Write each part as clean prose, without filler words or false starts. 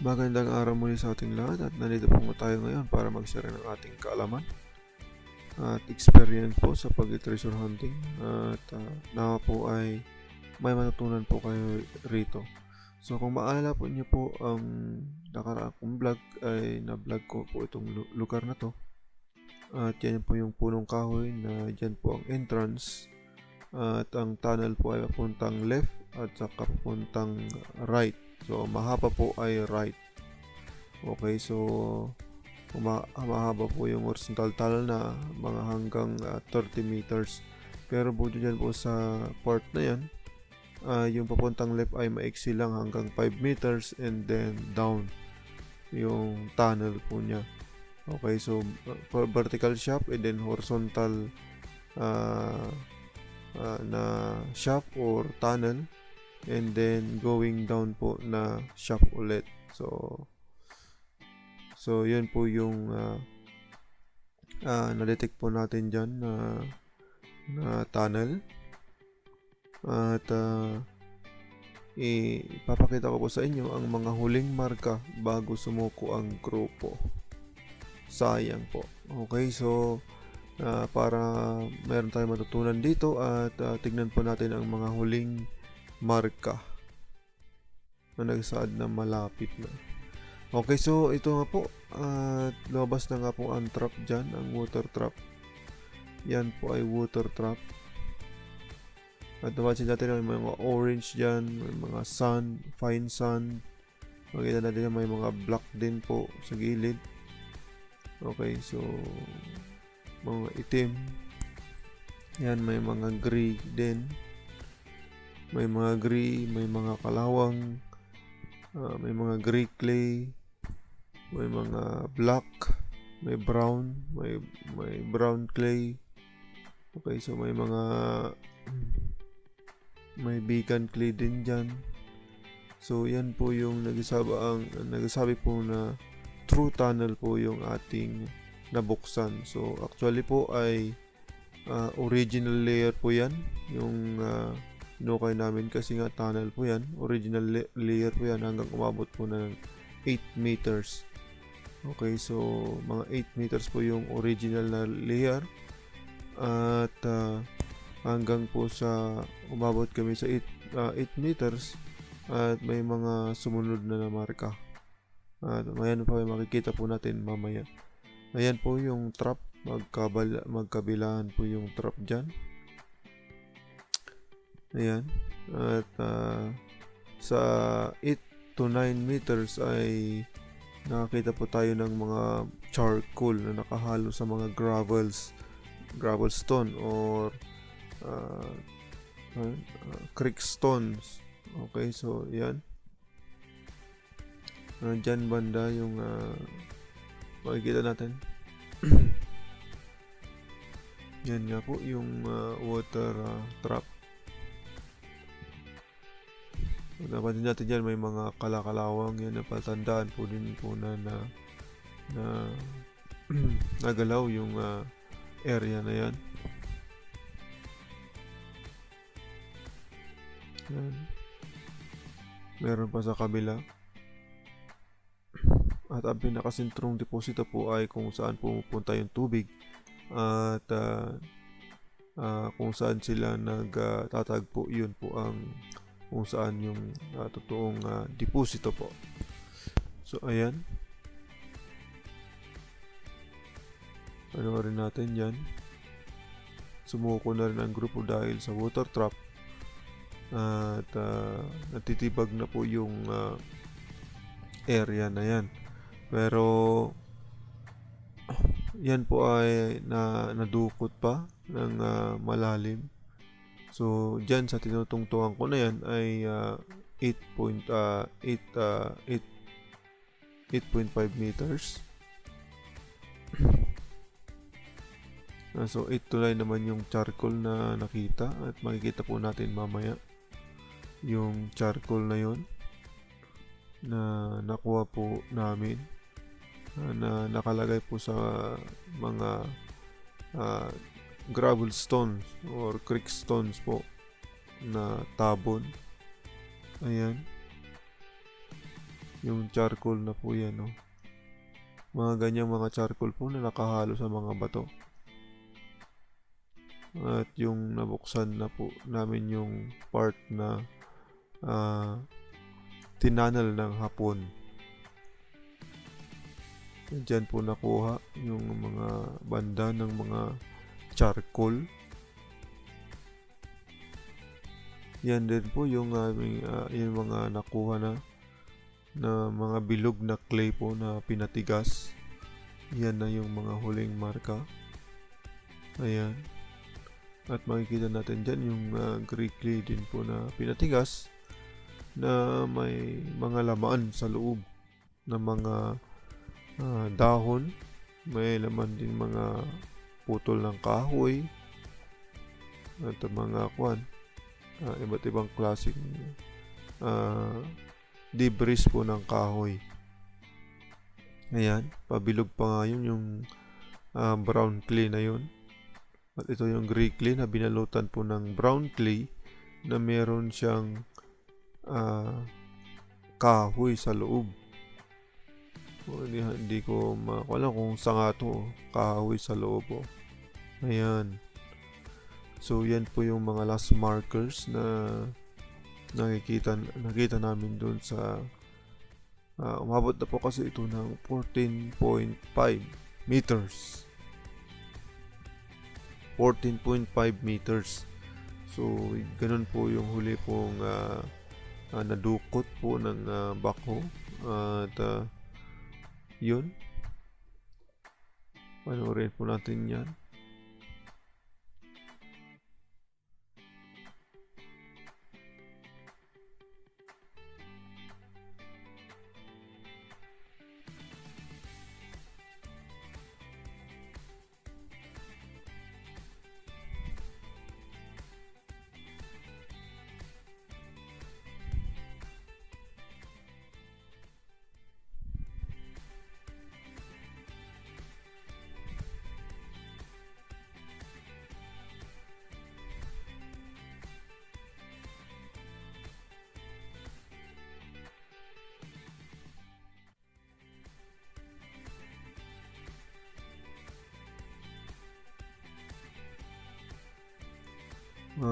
Magandang araw muli sa ating lahat at nandito po tayo ngayon para mag-share ng ating kaalaman at experience po sa pag-treasure hunting at nawa po ay may matutunan po kayo rito. So kung maalala po niyo po ang nakaraang kong vlog ay na-vlog ko po itong lugar na to at yan po yung punong kahoy na dyan po ang entrance at ang tunnel po ay papuntang left at saka papuntang right. So mahaba po ay right. Okay, so mahaba po yung horizontal tunnel na mga hanggang 30 meters. Pero buto dyan po sa part na yan, yung papuntang left ay maiksi lang hanggang 5 meters and then down yung tunnel po niya. Okay, so vertical shaft and then horizontal na shaft or tunnel and then going down po na shaft ulit. So yun po yung na-detect po natin dyan na tunnel. At ipapakita ko po sa inyo ang mga huling marka bago sumuko ang grupo. Sayang po. Okay, so para meron tayong matutunan dito at tignan po natin ang mga huling marka na nagsaad na malapit na. Okay, so ito nga po lumabas na nga po ang trap dyan, ang water trap. Yan po ay water trap. At napansin natin may mga orange dyan, may mga sand, fine sand. Makita natin may mga black din po sa gilid. Okay, so mga itim. Yan, may mga gray din. May mga gray, may mga kalawang, may mga gray clay, may mga black, may brown, may brown clay. Okay, so may beacon clay din dyan. So yan po yung nagsasabi po na true tunnel po yung ating nabuksan. So actually po ay original layer po yan yung inukay namin kasi nga tunnel po yan, original layer po yan hanggang umabot po ng 8 meters. Okay, so mga 8 meters po yung original na layer at hanggang po sa umabot kami sa 8 meters at may mga sumunod na marka at mayan po makikita po natin mamaya. Ayan po yung trap, magkabilaan po yung trap dyan. Ayan, at sa 8 to 9 meters ay nakakita po tayo ng mga charcoal na nakahalo sa mga gravel stone or creek stones. Okay, so yan. Dyan banda yung makikita natin. Yan nga po yung water trap. Napansin natin dyan may mga kalakalawang yan na patandaan po din po na nagalaw yung area na yan. Yan. Meron pa sa kabila. At ang pinakasentrong deposito po ay kung saan pumupunta yung tubig at kung saan sila nagtatagpo, yun po ang kung saan yung totoong deposito po. So ayan, panoorin natin yan. Sumuko na rin ang grupo dahil sa water trap at natitibag na po yung area na yan. Pero yan po ay nadukot pa ng malalim. So dyan sa tinutungtungan ko na yan ay 8.5 meters. So 8 to 9 naman yung charcoal na nakita at makikita po natin mamaya yung charcoal na yon na nakuha po namin na nakalagay po sa mga gravel stones or creek stones po na tabon. Ayan. Yung charcoal na po yan, no? Mga ganyang mga charcoal po na nakahalo sa mga bato. At yung nabuksan na po namin yung part na tinanal ng hapon. Diyan po nakuha yung mga banda ng mga charcoal. Yan din po yung aming yung mga nakuha na mga bilog na clay po na pinatigas. Yan na yung mga huling marka. Ayan. At makikita natin dyan yung gray clay din po na pinatigas na may mga laman sa loob na mga dahon. May laman din mga putol ng kahoy at mga iba't ibang klaseng debris po ng kahoy. Ayan, pabilog pa nga yun yung brown clay na yun. At ito yung gray clay na binalutan po ng brown clay na meron siyang kahoy sa loob. Hindi ko alam kung saan nga ito, kahoy sa loob. Ayan. So yan po yung mga last markers na nakita namin doon sa umabot na po kasi ito ng 14.5 meters. 14.5 meters. So ganun po yung huli pong nadukot po ng backhoe. At yun, panoorin po natin yan.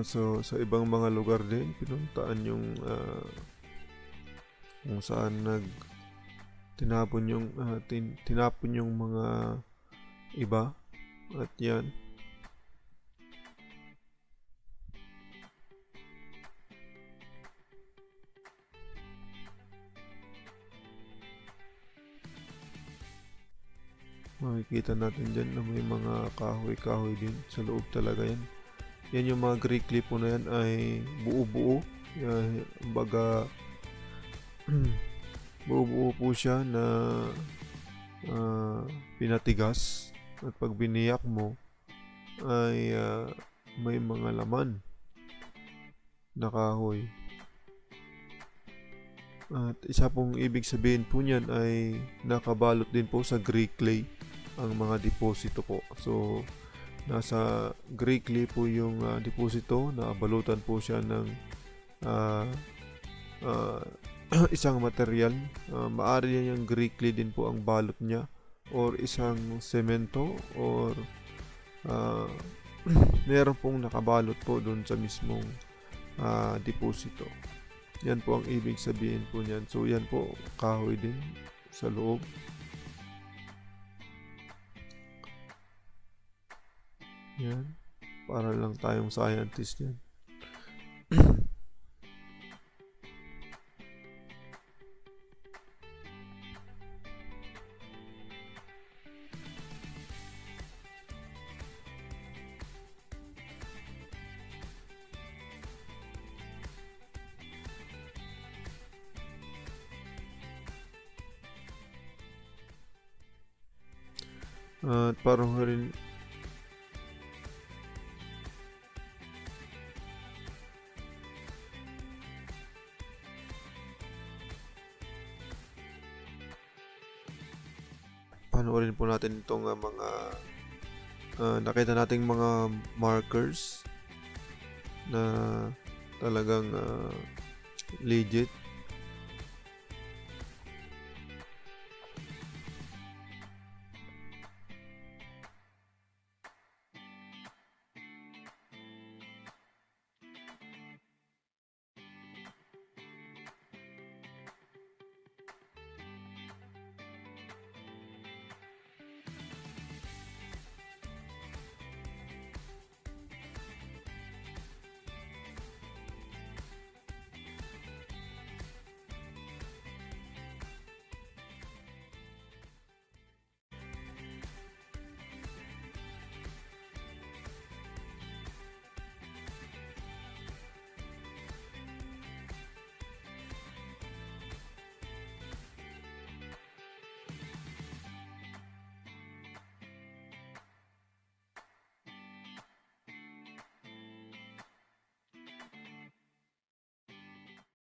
So sa ibang mga lugar din pinuntaan yung kung saan tinapon yung mga iba. At yan, makikita natin dyan na may mga kahoy din sa loob talaga yan. Yan yung mga gray clay po na yan ay buo-buo. Baga buo-buo po siya na pinatigas. At pag biniyak mo ay may mga laman na kahoy. At isa pong ibig sabihin po niyan ay nakabalot din po sa gray clay ang mga deposito po. So nasa gray clay po yung deposito, naabalutan po siya ng isang material. Maaari yan yung gray clay din po ang balot niya, or isang semento, or meron pong nakabalot po dun sa mismong deposito. Yan po ang ibig sabihin po niyan. So yan po, kahoy din sa loob. Yan, para lang tayong scientist yan. At parang rin panoorin po natin itong mga nakita nating mga markers na talagang legit